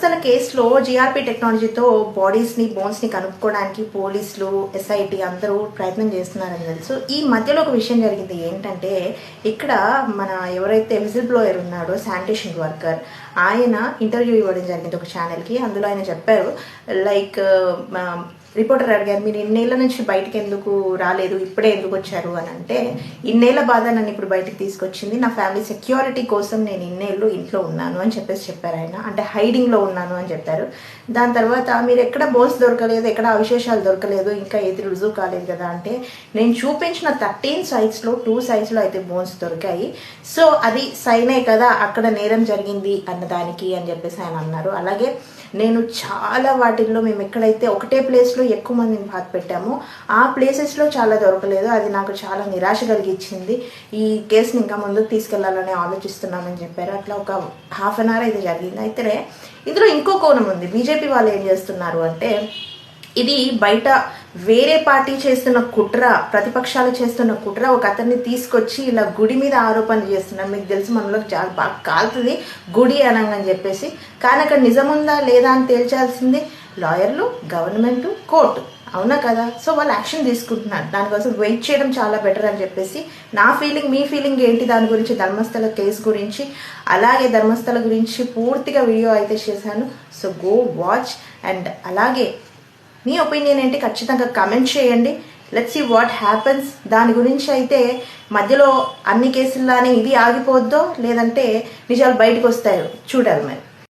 ధర్మస్థల కేసులో జీఆర్పీ టెక్నాలజీతో బాడీస్ని బోన్స్ని కనుక్కోవడానికి పోలీసులు ఎస్ఐటి అందరూ ప్రయత్నం చేస్తున్నారని తెలుసు. ఈ మధ్యలో ఒక విషయం జరిగింది ఏంటంటే, ఇక్కడ మన ఎవరైతే విజిల్ బ్లోయర్ ఉన్నాడో శానిటేషన్ వర్కర్, ఆయన ఇంటర్వ్యూ ఇవ్వడం జరిగింది ఒక ఛానల్కి. అందులో ఆయన చెప్పారు, లైక్ రిపోర్టర్ అడిగారు, మీరు ఇన్నేళ్ల నుంచి బయటకు ఎందుకు రాలేదు, ఇప్పుడే ఎందుకు వచ్చారు అని అంటే, ఇన్నేళ్ల బాధ నన్ను ఇప్పుడు బయటకు తీసుకొచ్చింది, నా ఫ్యామిలీ సెక్యూరిటీ కోసం నేను ఇన్నేళ్ళు ఇంట్లో ఉన్నాను అని చెప్పారు ఆయన. అంటే హైడింగ్లో ఉన్నాను అని చెప్పారు. దాని తర్వాత మీరు ఎక్కడ బోన్స్ దొరకలేదు, ఎక్కడ అవశేషాలు దొరకలేదు, ఇంకా ఏది రుజువు కాలేదు కదా అంటే, నేను చూపించిన 13 సైట్స్లో 2 సైట్స్లో అయితే బోన్స్ దొరికాయి. సో అది సైనే కదా అక్కడ నేరం జరిగింది అన్నదానికి అని చెప్పేసి ఆయన అన్నారు. అలాగే నేను చాలా వాటిల్లో మేము ఎక్కడైతే ఒకటే ప్లేస్లో ఎక్కువ మందిని బాధ పెట్టామో ఆ ప్లేసెస్లో చాలా దొరకలేదు. అది నాకు చాలా నిరాశ కలిగించింది. ఈ కేసుని ఇంకా ముందుకు తీసుకెళ్లాలని ఆలోచిస్తున్నానని చెప్పారు. అట్లా ఒక హాఫ్ అన్ అవర్ అయితే జరిగింది. అయితే ఇందులో ఇంకో కోణం ఉంది. బీజేపీ వాళ్ళు ఏం చేస్తున్నారు అంటే, ఇది బయట వేరే పార్టీ చేస్తున్న కుట్ర, ప్రతిపక్షాలు చేస్తున్న కుట్ర, ఒక అతన్ని తీసుకొచ్చి ఇలా గుడి మీద ఆరోపణలు చేస్తున్నారు. మీకు తెలుసు, మనలో చాలా బాగా కాలుతుంది గుడి అనని చెప్పేసి. కానీ అక్కడ నిజముందా లేదా అని తేల్చాల్సింది లాయర్లు, గవర్నమెంట్, కోర్టు, అవునా కదా? సో వాళ్ళు యాక్షన్ తీసుకుంటున్నారు. దానికోసం వెయిట్ చేయడం చాలా బెటర్ అని చెప్పేసి నా ఫీలింగ్. మీ ఫీలింగ్ ఏంటి దాని గురించి? ధర్మస్థల కేసు గురించి, అలాగే ధర్మస్థల గురించి పూర్తిగా వీడియో అయితే చేశాను. So go watch. అండ్ అలాగే మీ ఒపీనియన్ ఏంటి ఖచ్చితంగా కమెంట్ చేయండి. Let's see what happens. దాని గురించి అయితే మధ్యలో అన్ని కేసుల్లానే ఇది ఆగిపోద్దో, లేదంటే నిజాలు బయటకు వస్తాయో చూడాలి మరి.